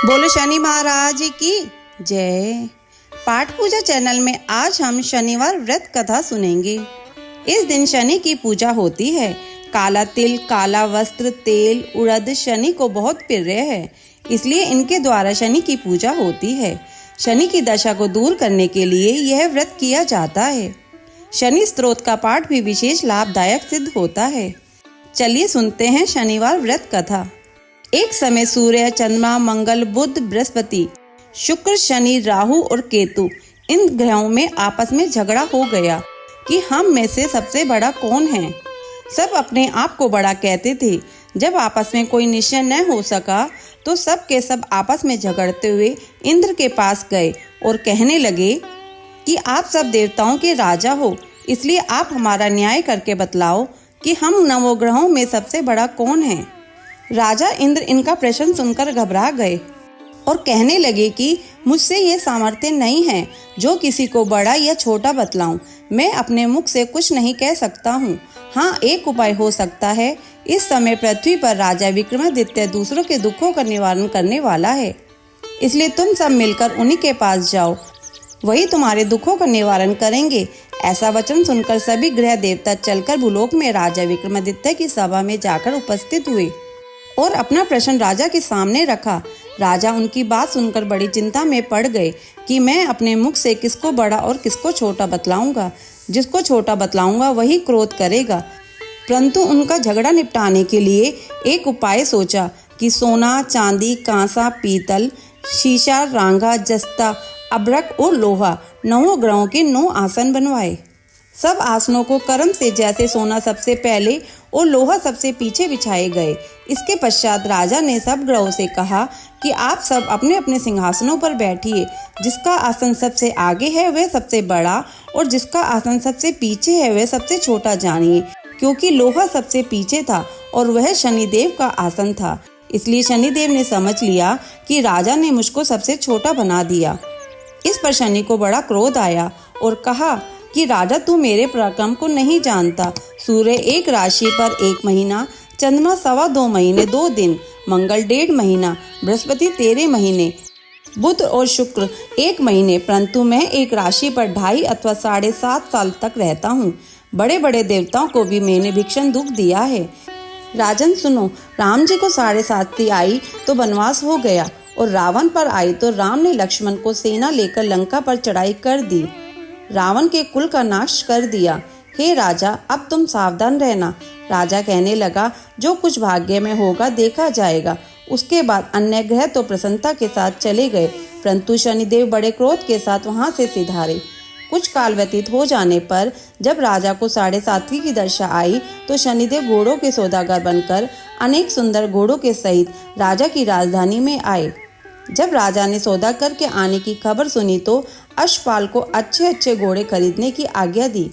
बोलो शनि महाराज की जय। पाठ पूजा चैनल में आज हम शनिवार व्रत कथा सुनेंगे। इस दिन शनि की पूजा होती है। काला तिल, काला वस्त्र, तेल, उड़द शनि को बहुत प्रिय है, इसलिए इनके द्वारा शनि की पूजा होती है। शनि की दशा को दूर करने के लिए यह व्रत किया जाता है। शनि स्तोत्र का पाठ भी विशेष लाभदायक सिद्ध होता है। चलिए सुनते हैं शनिवार व्रत कथा। एक समय सूर्य, चंद्रमा, मंगल, बुध, बृहस्पति, शुक्र, शनि, राहु और केतु इन ग्रहों में आपस में झगड़ा हो गया कि हम में से सबसे बड़ा कौन है। सब अपने आप को बड़ा कहते थे। जब आपस में कोई निश्चय न हो सका तो सब के सब आपस में झगड़ते हुए इंद्र के पास गए और कहने लगे कि आप सब देवताओं के राजा हो, इसलिए आप हमारा न्याय करके बतलाओ कि हम नवग्रहों में सबसे बड़ा कौन है। राजा इंद्र इनका प्रश्न सुनकर घबरा गए और कहने लगे कि मुझसे ये सामर्थ्य नहीं है जो किसी को बड़ा या छोटा बतलाऊं। मैं अपने मुख से कुछ नहीं कह सकता हूँ। हाँ, एक उपाय हो सकता है। इस समय पृथ्वी पर राजा विक्रमादित्य दूसरों के दुखों का निवारण करने वाला है, इसलिए तुम सब मिलकर उन्हीं के पास जाओ, वही तुम्हारे दुखों का निवारण करेंगे। ऐसा वचन सुनकर सभी ग्रह देवता चलकर भूलोक में राजा विक्रमादित्य की सभा में जाकर उपस्थित हुए और अपना प्रश्न राजा के सामने रखा। राजा उनकी बात सुनकर बड़ी चिंता में पड़ गए कि मैं अपने मुख से किसको बड़ा और किसको छोटा बतलाऊंगा। जिसको छोटा बतलाऊंगा वही क्रोध करेगा। परंतु उनका झगड़ा निपटाने के लिए एक उपाय सोचा कि सोना, चांदी, कांसा, पीतल, शीशा, रांगा, जस्ता, अब्रक और लोहा 9 ग्रहों के 9 आसन बनवाए। सब आसनों को क्रम से जैसे सोना सबसे पहले और लोहा सबसे पीछे बिछाए गए। इसके पश्चात राजा ने सब ग्रहों से कहा कि आप सब अपने अपने सिंहासनों पर बैठिए। जिसका आसन सबसे आगे है वह सबसे बड़ा और जिसका आसन सबसे पीछे है वह सबसे छोटा जानिए, क्योंकि लोहा सबसे पीछे था और वह शनिदेव का आसन था। इसलिए शनिदेव ने समझ लिया कि राजा ने मुझको सबसे छोटा बना दिया। इस पर शनि को बड़ा क्रोध आया और कहा कि राजा, तू मेरे पराक्रम को नहीं जानता। सूर्य एक राशि पर 1 महीना, चंद्रमा 2.25 महीने 2 दिन, मंगल 1.5 महीना, बृहस्पति 13 महीने, बुध और शुक्र 1 महीने, परंतु मैं एक राशि पर 2.5 अथवा 7.5 साल तक रहता हूँ। बड़े बड़े देवताओं को भी मैंने भीषण दुख दिया है। राजन सुनो, राम जी को 7.5 आई तो वनवास हो गया और रावण पर आई तो राम ने लक्ष्मण को सेना लेकर लंका पर चढ़ाई कर दी, रावण के कुल का नाश कर दिया। हे राजा, अब तुम सावधान रहना। राजा कहने लगा, जो कुछ भाग्य में होगा देखा जाएगा। उसके बाद अन्य ग्रह तो प्रसन्नता के साथ चले गए, परंतु शनिदेव बड़े क्रोध के साथ वहां से सिधारे। कुछ काल व्यतीत हो जाने पर जब राजा को 7.5 की दशा आई तो शनिदेव घोड़ों के सौदागर बनकर अनेक सुंदर घोड़ों के सहित राजा की राजधानी में आए। जब राजा ने सौदा करके आने की खबर सुनी तो अश्वपाल को अच्छे अच्छे घोड़े खरीदने की आज्ञा दी।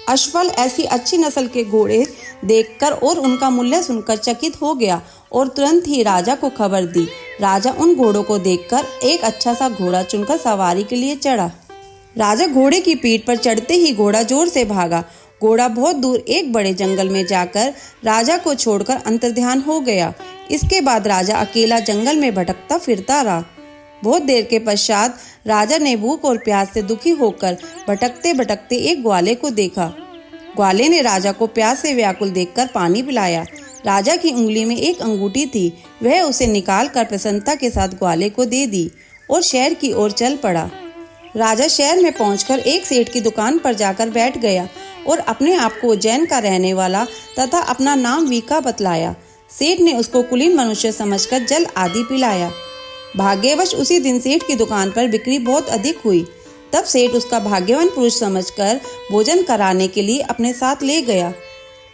अश्वपाल ऐसी अच्छी नस्ल के घोड़े देखकर और उनका मूल्य सुनकर चकित हो गया और तुरंत ही राजा को खबर दी। राजा उन घोड़ों को देखकर एक अच्छा सा घोड़ा चुनकर सवारी के लिए चढ़ा। राजा घोड़े की पीठ पर चढ़ते ही घोड़ा जोर से भागा। घोड़ा बहुत दूर एक बड़े जंगल में जाकर राजा को छोड़कर अंतर्ध्यान हो गया। इसके बाद राजा अकेला जंगल में भटकता फिरता रहा। बहुत देर के पश्चात राजा ने भूख और प्यास से दुखी होकर भटकते भटकते एक ग्वाले को देखा। ग्वाले ने राजा को प्यास से व्याकुल देखकर पानी पिलाया। राजा की उंगली में एक अंगूठी थी, वह उसे निकाल कर प्रसन्नता के साथ ग्वाले को दे दी और शहर की ओर चल पड़ा। राजा शहर में पहुंचकर एक सेठ की दुकान पर जाकर बैठ गया और अपने आप को उज्जैन का रहने वाला तथा अपना नाम वीका बतलाया। सेठ ने उसको कुलीन मनुष्य समझकर जल आदि पिलाया। भाग्यवश उसी दिन सेठ की दुकान पर बिक्री बहुत अधिक हुई। तब सेठ उसका भाग्यवान पुरुष समझकर भोजन कराने के लिए अपने साथ ले गया।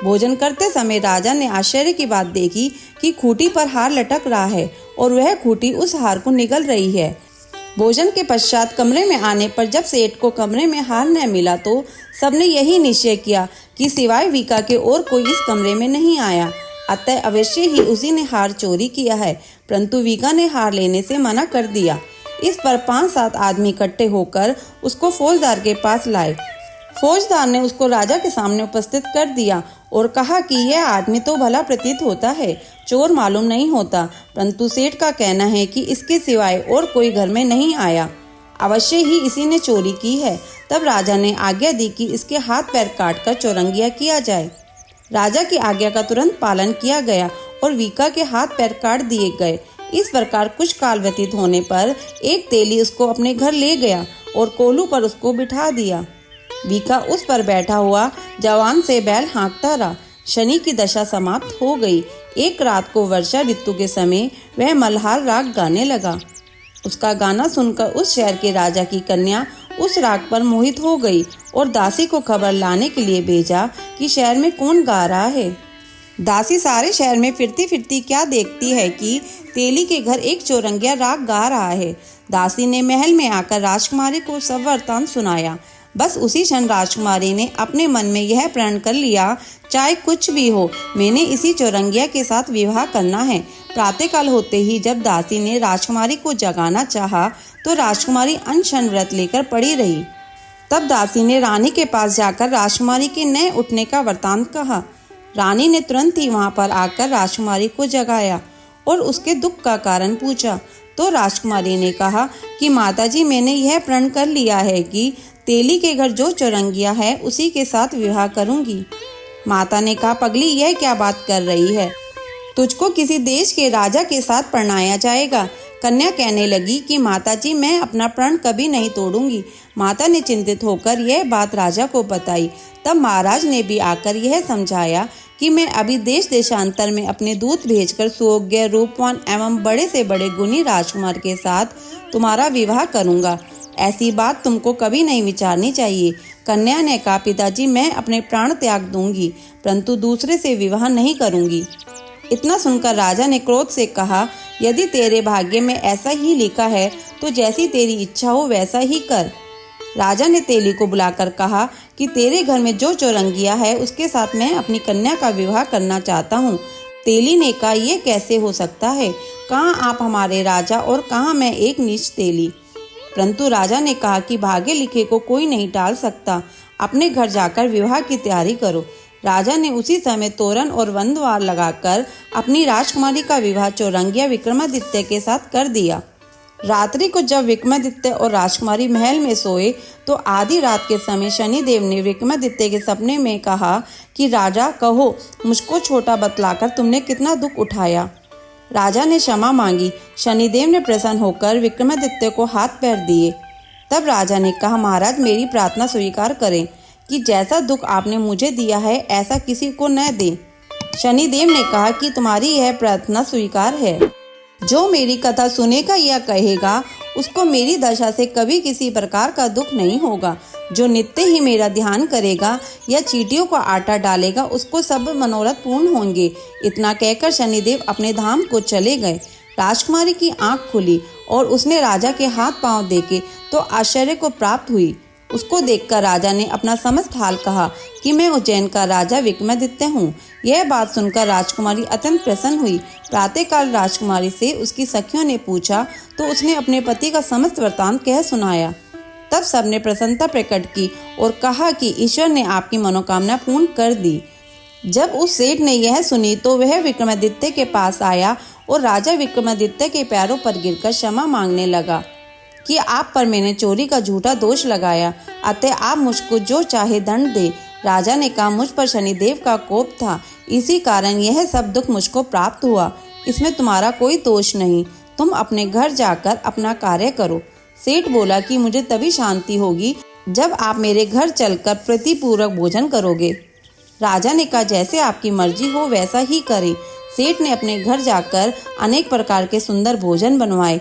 भोजन करते समय राजा ने आश्चर्य की बात देखी कि खूंटी पर हार लटक रहा है और वह खूंटी उस हार को निगल रही है। भोजन के पश्चात कमरे में आने पर जब सेठ को कमरे में हार न मिला तो सबने यही निश्चय किया कि सिवाय वीका के और कोई इस कमरे में नहीं आया, अतः अवश्य ही उसी ने हार चोरी किया है। परंतु वीका ने हार लेने से मना कर दिया। इस पर 5-7 आदमी इकट्ठे होकर उसको फौजदार के पास लाए। फौजदार ने उसको राजा के सामने उपस्थित कर दिया और कहा कि यह आदमी तो भला प्रतीत होता है, चोर मालूम नहीं होता, परंतु सेठ का कहना है कि इसके सिवाय और कोई घर में नहीं आया, अवश्य ही इसी ने चोरी की है। तब राजा ने आज्ञा दी कि इसके हाथ पैर काटकर चौरंगिया किया जाए। राजा की आज्ञा का तुरंत पालन किया गया और वीका के हाथ पैर काट दिए गए। इस प्रकार कुछ काल व्यतीत होने पर एक तेली उसको अपने घर ले गया और कोल्हू पर उसको बिठा दिया। वीका उस पर बैठा हुआ जवान से बैल हाँकता रहा। शनि की दशा समाप्त हो गई। एक रात को वर्षा ऋतु के समय वह मल्हार राग गाने लगा। उसका गाना सुनकर उस शहर के राजा की कन्या उस राग पर मोहित हो गई और दासी को खबर लाने के लिए भेजा कि शहर में कौन गा रहा है। दासी सारे शहर में फिरती फिरती क्या देखती है कि तेली के घर एक चौरंगिया राग गा रहा है। दासी ने महल में आकर राजकुमारी को सब वृत्तांत सुनाया। बस उसी क्षण राजकुमारी ने अपने मन में यह प्रण कर लिया, चाहे कुछ भी हो, मैंने इसी चौरंगिया के साथ विवाह करना है। प्रातःकाल होते ही जब दासी ने राजकुमारी को जगाना चाहा तो राजकुमारी अनशन व्रत लेकर पड़ी रही। तब दासी ने रानी के पास जाकर राजकुमारी के न उठने का वृत्तांत कहा। रानी ने तुरंत ही वहां पर आकर राजकुमारी को जगाया और उसके दुख का कारण पूछा। तो राजकुमारी ने कहा कि माताजी, मैंने यह प्रण कर लिया है कि तेली के घर जो चौरंगिया है उसी के साथ विवाह करूंगी। माता ने कहा, पगली, यह क्या बात कर रही है? तुझको किसी देश के राजा के साथ परणाया जाएगा। कन्या कहने लगी कि माताजी, मैं अपना प्रण कभी नहीं तोड़ूंगी। माता ने चिंतित होकर यह बात राजा को बताई। तब महाराज ने भी आकर यह समझाया कि मैं अभी देश देशांतर में अपने दूत भेजकर सुयोग्य, रूपवान एवं बड़े से बड़े गुणी राजकुमार के साथ तुम्हारा विवाह करूंगा। ऐसी बात तुमको कभी नहीं विचारनी चाहिए। कन्या ने कहा, पिताजी, मैं अपने प्राण त्याग दूंगी, परंतु दूसरे से विवाह नहीं करूंगी। इतना सुनकर राजा ने क्रोध से कहा, यदि तेरे भाग्य में ऐसा ही लिखा है तो जैसी तेरी इच्छा हो वैसा ही कर। राजा ने तेली को बुलाकर कहा कि तेरे घर में जो चौरंगिया है उसके साथ मैं अपनी कन्या का विवाह करना चाहता हूँ। तेली ने कहा, यह कैसे हो सकता है? कहाँ आप हमारे राजा और कहाँ मैं एक नीच तेली। परंतु राजा ने कहा कि भाग्य लिखे को कोई नहीं टाल सकता, अपने घर जाकर विवाह की तैयारी करो। राजा ने उसी समय तोरण और वंदवार लगाकर अपनी राजकुमारी का विवाह चौरंगिया विक्रमादित्य के साथ कर दिया। रात्रि को जब विक्रमादित्य और राजकुमारी महल में सोए तो आधी रात के समय शनिदेव ने विक्रमादित्य के सपने में कहा कि राजा, कहो, मुझको छोटा बतलाकर तुमने कितना दुख उठाया। राजा ने क्षमा मांगी। शनिदेव ने प्रसन्न होकर विक्रमादित्य को हाथ पैर दिए। तब राजा ने कहा, महाराज, मेरी प्रार्थना स्वीकार करें कि जैसा दुख आपने मुझे दिया है ऐसा किसी को न दें। शनिदेव ने कहा कि तुम्हारी यह प्रार्थना स्वीकार है। जो मेरी कथा सुनेगा या कहेगा उसको मेरी दशा से कभी किसी प्रकार का दुख नहीं होगा। जो नित्य ही मेरा ध्यान करेगा या चींटियों को आटा डालेगा उसको सब मनोरथ पूर्ण होंगे। इतना कहकर शनिदेव अपने धाम को चले गए। राजकुमारी की आंख खुली और उसने राजा के हाथ पांव देखे तो आश्चर्य को प्राप्त हुई। उसको देखकर राजा ने अपना समस्त हाल कहा कि मैं उज्जैन का राजा विक्रमादित्य हूँ। यह बात सुनकर राजकुमारी अत्यंत प्रसन्न हुई। प्रातःकाल राजकुमारी से उसकी सखियों ने पूछा तो उसने अपने पति का समस्त वृत्तांत कह सुनाया। तब सबने प्रसन्नता प्रकट की और कहा कि ईश्वर ने आपकी मनोकामना पूर्ण कर दी। जब उस सेठ ने यह सुनी तो वह विक्रमादित्य के पास आया और राजा विक्रमादित्य के पैरों पर गिरकर क्षमा मांगने लगा कि आप पर मैंने चोरी का झूठा दोष लगाया, अतः आप मुझको जो चाहे दंड दे। राजा ने कहा, मुझ पर शनिदेव का कोप था, इसी कारण यह सब दुख मुझको प्राप्त हुआ। इसमें तुम्हारा कोई दोष नहीं। तुम अपने घर जाकर अपना कार्य करो। सेठ बोला कि मुझे तभी शांति होगी जब आप मेरे घर चलकर प्रीतिपूर्वक भोजन करोगे। राजा ने कहा, जैसे आपकी मर्जी हो वैसा ही करें। सेठ ने अपने घर जाकर अनेक प्रकार के सुंदर भोजन बनवाए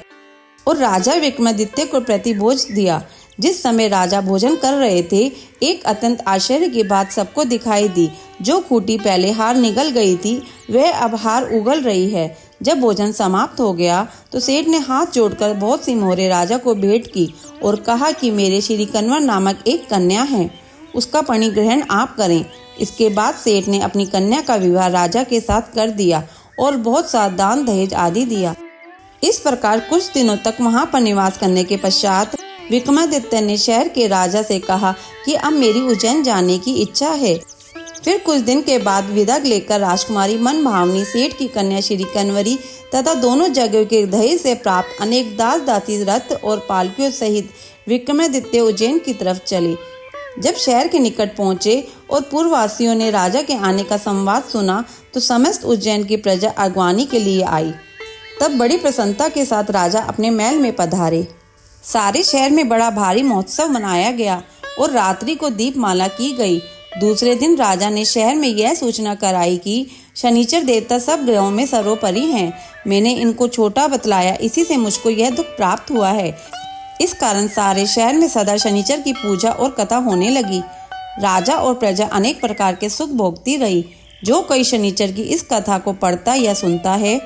और राजा विक्रमादित्य को प्रतिभोज दिया। जिस समय राजा भोजन कर रहे थे, एक अत्यंत आश्चर्य की बात सबको दिखाई दी। जो खूंटी पहले हार निगल गई थी वह अब हार उगल रही है। जब भोजन समाप्त हो गया तो सेठ ने हाथ जोड़कर बहुत सी मोहरें राजा को भेंट की और कहा कि मेरे श्री कन्वर नामक एक कन्या है, उसका परिग्रहण आप करें। इसके बाद सेठ ने अपनी कन्या का विवाह राजा के साथ कर दिया और बहुत सा दान दहेज आदि दिया। इस प्रकार कुछ दिनों तक वहां पर निवास करने के पश्चात विक्रमादित्य ने शहर के राजा से कहा कि अब मेरी उज्जैन जाने की इच्छा है। फिर कुछ दिन के बाद विदा लेकर राजकुमारी मनभावनी सेठ की कन्या श्री कनवरी तथा दोनों जगह के दहेज से प्राप्त अनेक दास दासी रथ और पालकियों सहित विक्रमादित्य उज्जैन की तरफ चले। जब शहर के निकट पहुंचे और पूर्ववासियों ने राजा के आने का संवाद सुना तो समस्त उज्जैन की प्रजा अगवानी के लिए आई। तब बड़ी प्रसन्नता के साथ राजा अपने महल में पधारे। सारे शहर में बड़ा भारी महोत्सव मनाया गया और रात्रि को दीपमाला की गई। दूसरे दिन राजा ने शहर में यह सूचना कराई कि शनिचर देवता सब ग्रहों में सर्वोपरि हैं। मैंने इनको छोटा बतलाया, इसी से मुझको यह दुख प्राप्त हुआ है। इस कारण सारे शहर में सदा शनिचर की पूजा और कथा होने लगी। राजा और प्रजा अनेक प्रकार के सुख भोगती रही। जो कोई शनिचर की इस कथा को पढ़ता या सुनता है,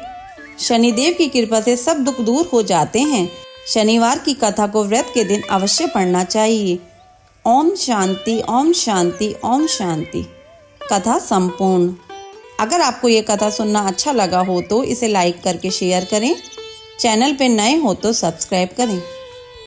शनिदेव की कृपा से सब दुख दूर हो जाते हैं। शनिवार की कथा को व्रत के दिन अवश्य पढ़ना चाहिए। ओम शांति, ओम शांति, ओम शांति। कथा संपूर्ण। अगर आपको ये कथा सुनना अच्छा लगा हो तो इसे लाइक करके शेयर करें। चैनल पे नए हो तो सब्सक्राइब करें।